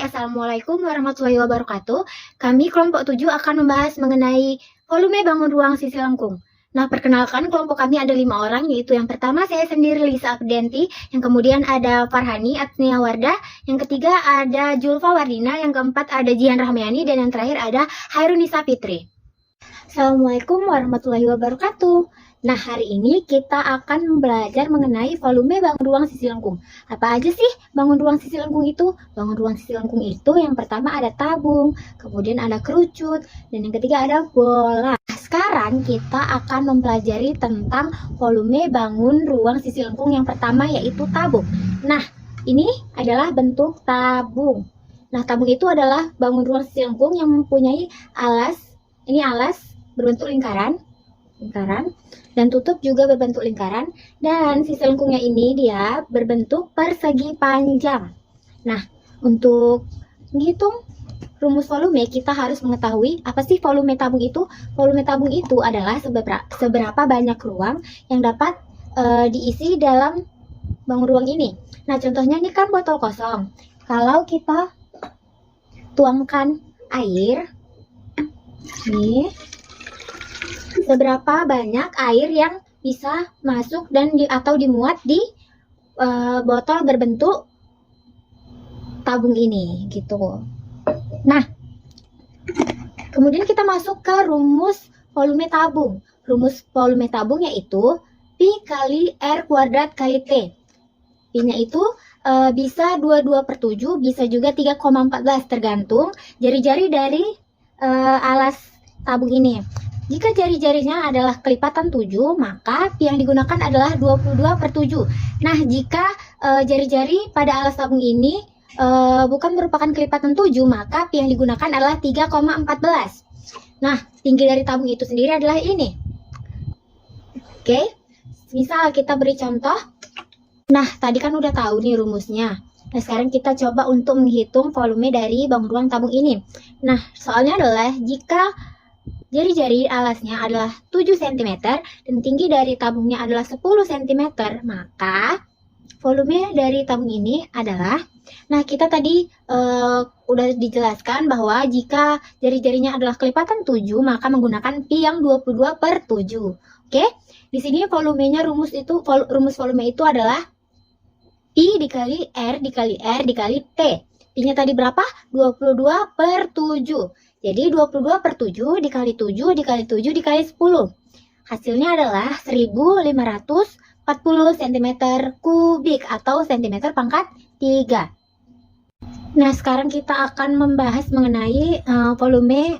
Assalamualaikum warahmatullahi wabarakatuh. Kami kelompok 7 akan membahas mengenai volume bangun ruang sisi lengkung. Nah, perkenalkan kelompok kami ada 5 orang, yaitu yang pertama saya sendiri Lisa Abdianti, yang kemudian ada Farhani Atnia Wardah, yang ketiga ada Julfa Wardina, yang keempat ada Jihan Rahmayani, dan yang terakhir ada Hairunisa Fitri. Assalamualaikum warahmatullahi wabarakatuh. Nah, hari ini kita akan belajar mengenai volume bangun ruang sisi lengkung. Apa aja sih bangun ruang sisi lengkung itu? Bangun ruang sisi lengkung itu yang pertama ada tabung, kemudian ada kerucut, dan yang ketiga ada bola. Sekarang kita akan mempelajari tentang volume bangun ruang sisi lengkung yang pertama, yaitu tabung. Nah, ini adalah bentuk tabung. Nah, tabung itu adalah bangun ruang sisi lengkung yang mempunyai alas. Ini alas berbentuk lingkaran, dan tutup juga berbentuk lingkaran, dan sisi lengkungnya ini dia berbentuk persegi panjang. Nah, untuk menghitung rumus volume kita harus mengetahui apa sih volume tabung itu. Volume tabung itu adalah seberapa banyak ruang yang dapat diisi dalam bangun ruang ini. Nah, contohnya ini kan botol kosong. Kalau kita tuangkan air, nih, seberapa banyak air yang bisa masuk dan atau dimuat di botol berbentuk tabung ini gitu. Nah, kemudian kita masuk ke rumus volume tabung. Rumus volume tabung yaitu Pi kali R kuadrat kali T. Pi-nya itu bisa 22/7, bisa juga 3,14, tergantung jari-jari dari alas tabung ini. Jika jari-jarinya adalah kelipatan 7, maka pi yang digunakan adalah 22/7. Nah, jika jari-jari pada alas tabung ini bukan merupakan kelipatan 7, maka pi yang digunakan adalah 3,14. Nah, tinggi dari tabung itu sendiri adalah ini. Oke, misal kita beri contoh. Nah, tadi kan udah tahu nih rumusnya. Nah, sekarang kita coba untuk menghitung volume dari bangun ruang tabung ini. Nah, soalnya adalah jika jari-jari alasnya adalah 7 cm dan tinggi dari tabungnya adalah 10 cm, maka volume dari tabung ini adalah, nah kita tadi udah dijelaskan bahwa jika jari-jarinya adalah kelipatan 7, maka menggunakan pi yang 22/7. Oke, di sini volumenya rumus volume itu adalah pi dikali R dikali R dikali T. Pi-nya tadi berapa? 22/7. Jadi 22/7 dikali 7 dikali 7 dikali 10. Hasilnya adalah 1540 cm kubik atau cm pangkat 3. Nah, sekarang kita akan membahas mengenai volume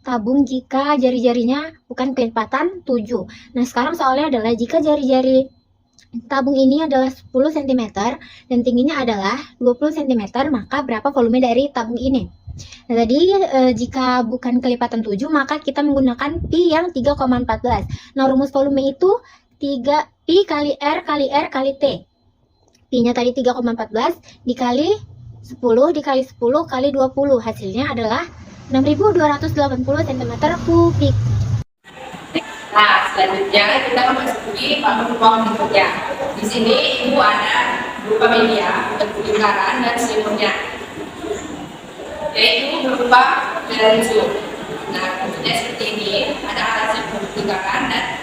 tabung jika jari-jarinya bukan kelipatan 7. Nah, sekarang soalnya adalah jika jari-jari tabung ini adalah 10 cm dan tingginya adalah 20 cm, maka berapa volume dari tabung ini? Nah, tadi jika bukan kelipatan 7, maka kita menggunakan pi yang 3,14. Nah, rumus volume itu 3 pi kali R kali R kali T. Pi-nya tadi 3,14 dikali 10 dikali 10 kali 20. Hasilnya adalah 6280 cm kubik. Nah, selanjutnya kita memasuki bangun ruang berikutnya. Di sini ibu ada berupa media, bentuk lingkaran dan selimutnya, yaitu berupa granulum. Nah, bentuknya seperti ini, ada alas yang bentuk lingkaran dan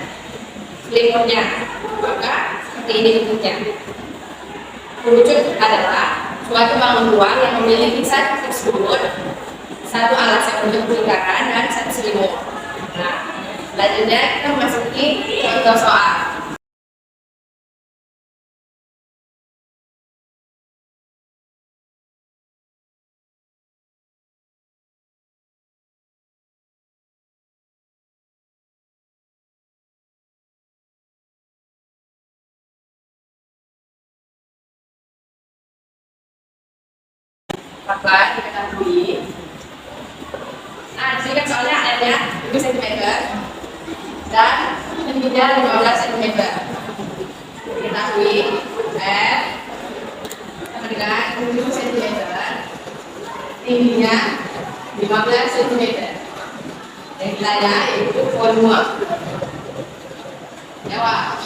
selimutnya, maka seperti ini bentuknya. Kerucut adalah suatu bangun ruang yang memiliki satu tersebut, satu alas yang bentuk lingkaran dan satu selimut. Nah, selanjutnya kita memasuki contoh soal. Maka diketahui, nah di sini kan soalnya adanya 7 cm dan tingginya 15 cm. Diketahui R dengan 7 cm, tingginya 15 cm. Yang ditanya yaitu volume. Jawab.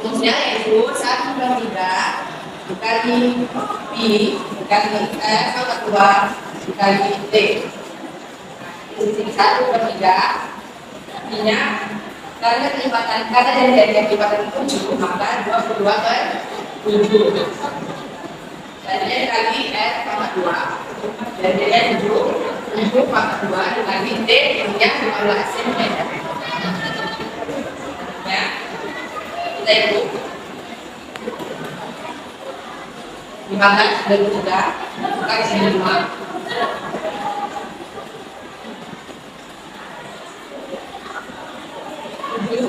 Rumusnya yaitu 1/3 dikali pi kali S pangkat 2 dikali T. Di sini 1/3 artinya karena dari lipatan 7 maka 22/7. Jadinya dikali S pangkat 2 jadinya 7 pangkat 2 dikali T yang 15 cm. Ya, kita itu 15 dari 3 kali 5 7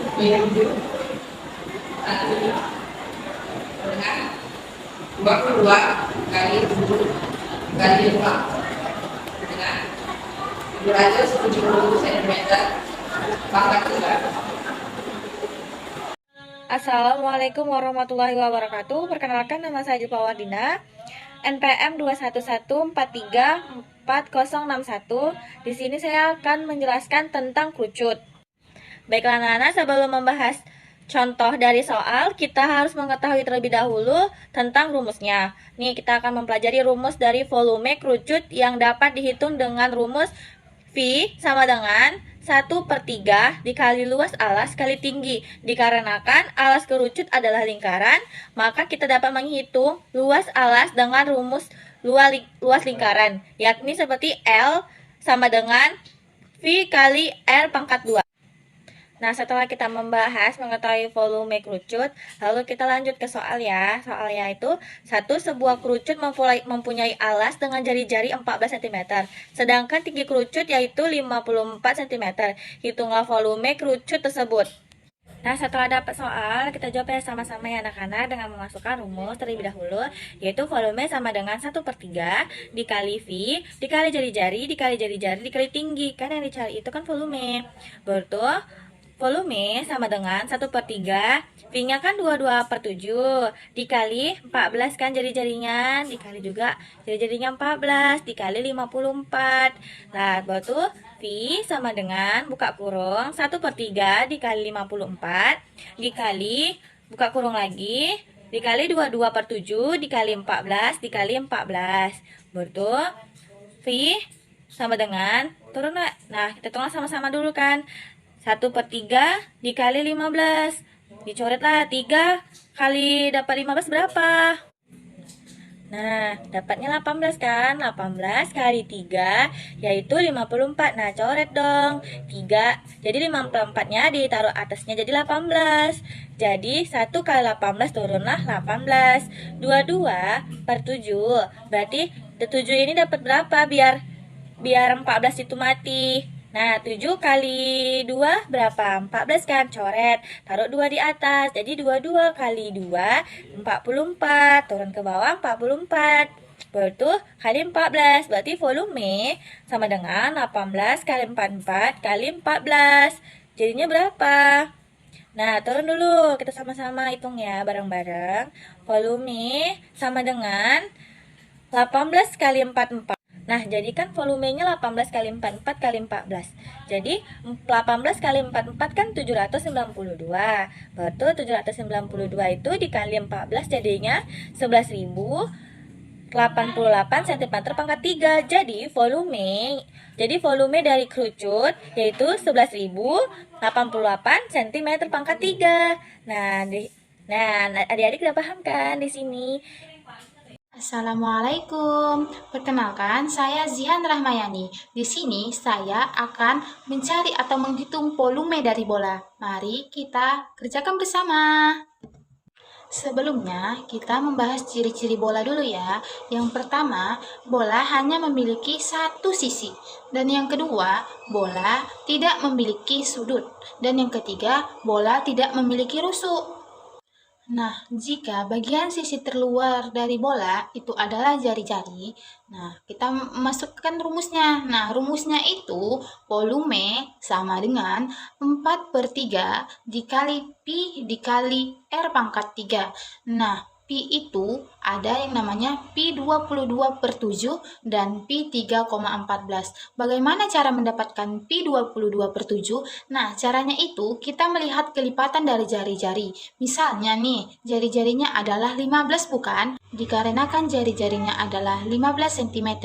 dengan 22 kali 7 kali 5 dengan 770 cm pangkat 3. Assalamualaikum warahmatullahi wabarakatuh. Perkenalkan, nama saya Julfa Wardina, NPM 211434061. Di sini saya akan menjelaskan tentang kerucut. Baiklah anak-anak, sebelum membahas contoh dari soal, kita harus mengetahui terlebih dahulu tentang rumusnya. Nih, kita akan mempelajari rumus dari volume kerucut yang dapat dihitung dengan rumus V sama dengan 1/3 dikali luas alas kali tinggi. Dikarenakan alas kerucut adalah lingkaran, maka kita dapat menghitung luas alas dengan rumus luas lingkaran, yakni seperti L sama dengan V kali R pangkat 2. Nah, setelah kita membahas mengetahui volume kerucut, lalu kita lanjut ke soal ya. Soalnya itu, sebuah kerucut mempunyai alas dengan jari-jari 14 cm, sedangkan tinggi kerucut yaitu 54 cm. Hitunglah volume kerucut tersebut. Nah, setelah dapat soal, kita jawab ya sama-sama ya anak-anak dengan memasukkan rumus terlebih dahulu, yaitu volume sama dengan 1/3 dikali V, dikali jari-jari, dikali jari-jari, dikali tinggi. Kan yang dicari itu kan volume. Betul. Volume sama dengan 1/3, V-nya kan 22/7, dikali 14 kan jari-jarinya, dikali juga jari-jarinya 14, dikali 54. Nah, betul V sama dengan, buka kurung, 1/3 dikali 54, dikali, buka kurung lagi, dikali 22/7, dikali 14, dikali 14. Betul, V sama dengan, turun nggak? Nah, kita hitung sama-sama dulu kan. 1/3 dikali 15. Dicoretlah 3 kali dapat 15 berapa? Nah, dapatnya 18 kan? 18 kali 3 yaitu 54. Nah, coret dong. 3. Jadi 54-nya ditaruh atasnya jadi 18. Jadi 1 kali 18 turunlah 18. 22/7. Berarti 7 ini dapat berapa biar 14 itu mati? Nah, 7 kali 2 berapa? 14 kan? Coret. Taruh 2 di atas. Jadi 22 kali 2, 44. Turun ke bawah, 44. Betul, kali 14. Berarti volume sama dengan 18 kali 44 kali 14. Jadinya berapa? Nah, turun dulu. Kita sama-sama hitung ya, bareng-bareng. Volume sama dengan 18 kali 44. Nah, jadi kan volumenya 18 kali 44 kali 14. Jadi 18 kali 44 kan 792. Betul, 792 itu dikali 14 jadinya 11.088 cm pangkat 3. Jadi volume dari kerucut yaitu 11.088 cm pangkat 3. Nah, adik-adik udah paham kan di sini? Assalamualaikum. Perkenalkan, saya Zihan Rahmayani. Di sini saya akan mencari atau menghitung volume dari bola. Mari kita kerjakan bersama. Sebelumnya, kita membahas ciri-ciri bola dulu ya. Yang pertama, bola hanya memiliki satu sisi. Dan yang kedua, bola tidak memiliki sudut. Dan yang ketiga, bola tidak memiliki rusuk. Nah, jika bagian sisi terluar dari bola itu adalah jari-jari, nah kita masukkan rumusnya. Nah, rumusnya itu volume sama dengan 4/3 dikali Pi dikali R pangkat 3. Nah, Pi itu ada yang namanya Pi 22/7 dan Pi 3,14. Bagaimana cara mendapatkan Pi 22/7? Nah, caranya itu kita melihat kelipatan dari jari-jari. Misalnya nih, jari-jarinya adalah 15 bukan? Dikarenakan jari-jarinya adalah 15 cm,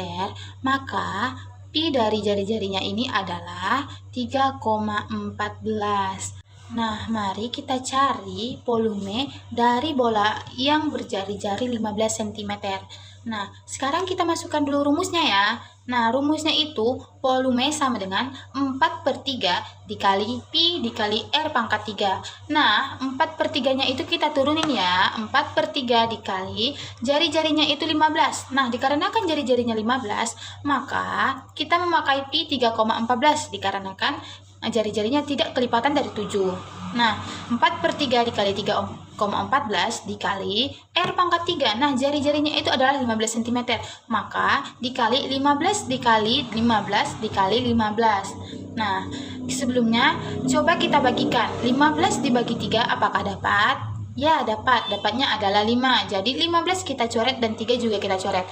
maka Pi dari jari-jarinya ini adalah 3,14. Nah, mari kita cari volume dari bola yang berjari-jari 15 cm. Nah, sekarang kita masukkan dulu rumusnya ya. Nah, rumusnya itu volume sama dengan 4/3 dikali Pi dikali R pangkat 3. Nah, 4/3-nya itu kita turunin ya. 4/3 dikali jari-jarinya itu 15. Nah, dikarenakan jari-jarinya 15, maka kita memakai Pi 3,14 dikarenakan jari-jarinya tidak kelipatan dari 7. Nah, 4/3 dikali 3,14 dikali R pangkat 3. Nah, jari-jarinya itu adalah 15 cm. Maka dikali 15 dikali 15 dikali 15. Nah, sebelumnya coba kita bagikan. 15 dibagi 3 apakah dapat? Ya, dapat. Dapatnya adalah 5. Jadi 15 kita coret dan 3 juga kita coret.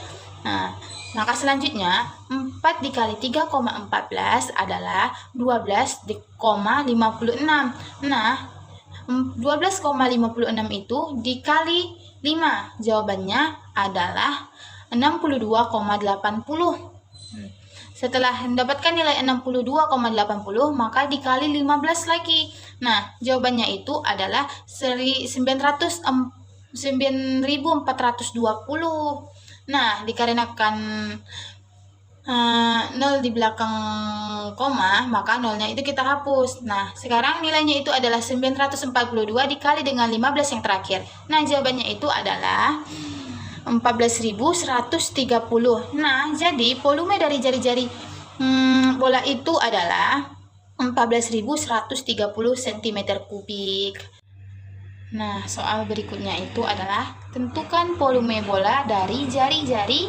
Nah, maka selanjutnya 4 dikali 3,14 adalah 12,56. Nah, 12,56 itu dikali 5. Jawabannya adalah 62,80. Setelah mendapatkan nilai 62,80, maka dikali 15 lagi. Nah, jawabannya itu adalah 9.420. Nah, dikarenakan 0 di belakang koma, maka nolnya itu kita hapus. Nah, sekarang nilainya itu adalah 942 dikali dengan 15 yang terakhir. Nah, jawabannya itu adalah 14.130. Nah, jadi volume dari jari-jari bola itu adalah 14.130 cm3. Nah, soal berikutnya itu adalah tentukan volume bola dari jari-jari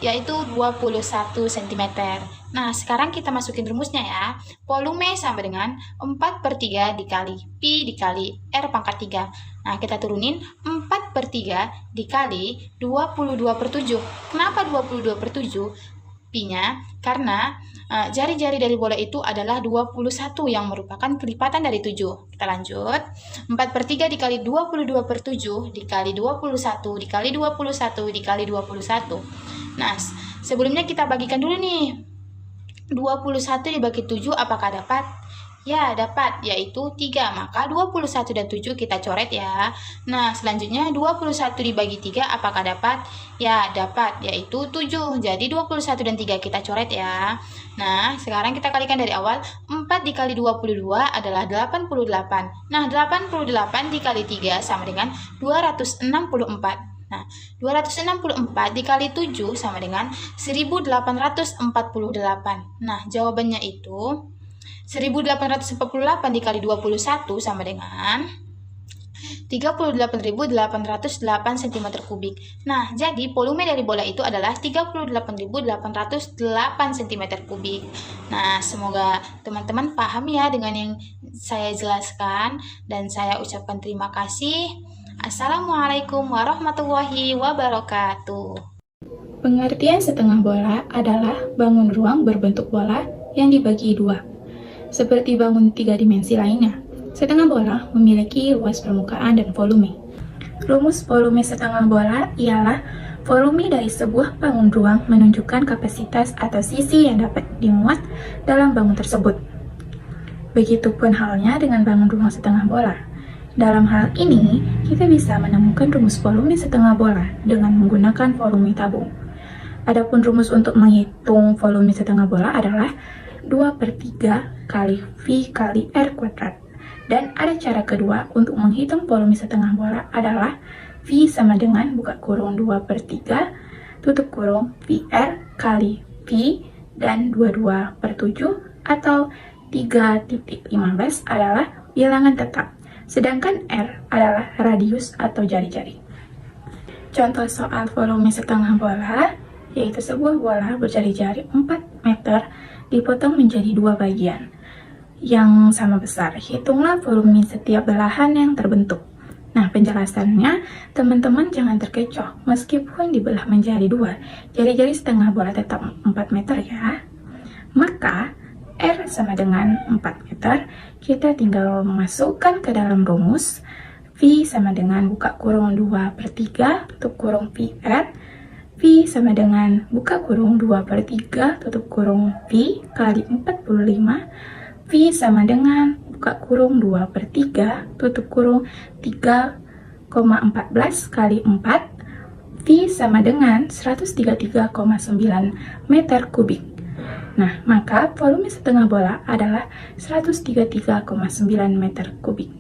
yaitu 21 cm. Nah, sekarang kita masukin rumusnya ya. Volume sama dengan 4/3 dikali Pi dikali R pangkat 3. Nah, kita turunin 4/3 dikali 22/7. Kenapa 22/7? Pi-nya karena jari-jari dari bola itu adalah 21 yang merupakan kelipatan dari 7. Kita lanjut. 4/3 dikali 22/7 dikali 21 dikali 21 dikali 21. Nah, sebelumnya kita bagikan dulu nih. 21 dibagi 7 apakah dapat? Ya, dapat, yaitu 3. Maka 21 dan 7 kita coret ya. Nah, selanjutnya 21 dibagi 3 apakah dapat? Ya, dapat, yaitu 7. Jadi 21 dan 3 kita coret ya. Nah, sekarang kita kalikan dari awal. 4 dikali 22 adalah 88. Nah, 88 dikali 3 sama dengan 264. Nah, 264 dikali 7 sama dengan 1848. Nah, jawabannya itu 1848 dikali 21 sama dengan 38.808 cm3. Nah, jadi volume dari bola itu adalah 38.808 cm3. Nah, semoga teman-teman paham ya dengan yang saya jelaskan dan saya ucapkan terima kasih. Assalamualaikum warahmatullahi wabarakatuh. Pengertian setengah bola adalah bangun ruang berbentuk bola yang dibagi dua. Seperti bangun 3 dimensi lainnya, setengah bola memiliki luas permukaan dan volume. Rumus volume setengah bola ialah volume dari sebuah bangun ruang menunjukkan kapasitas atau sisi yang dapat dimuat dalam bangun tersebut. Begitupun halnya dengan bangun ruang setengah bola. Dalam hal ini, kita bisa menemukan rumus volume setengah bola dengan menggunakan volume tabung. Adapun rumus untuk menghitung volume setengah bola adalah 2/3 kali V kali R kuadrat. Dan ada cara kedua untuk menghitung volume setengah bola adalah V sama dengan buka kurung 2/3 tutup kurung VR kali V dan 22/7 atau 3.15 adalah bilangan tetap. Sedangkan R adalah radius atau jari-jari. Contoh soal volume setengah bola yaitu sebuah bola berjari-jari 4 meter dipotong menjadi 2 bagian yang sama besar. Hitunglah volume setiap belahan yang terbentuk. Nah, penjelasannya, teman-teman jangan terkecoh, meskipun dibelah menjadi 2, jari-jari setengah bola tetap 4 meter ya. Maka, R sama dengan 4 meter, kita tinggal memasukkan ke dalam rumus, V sama dengan buka kurung 2/3, tutup kurung VR, V sama dengan buka kurung 2/3, tutup kurung V kali 45, V sama dengan buka kurung 2/3, tutup kurung 3,14 kali 4, V sama dengan 133,9 meter kubik. Nah, maka volume setengah bola adalah 133,9 meter kubik.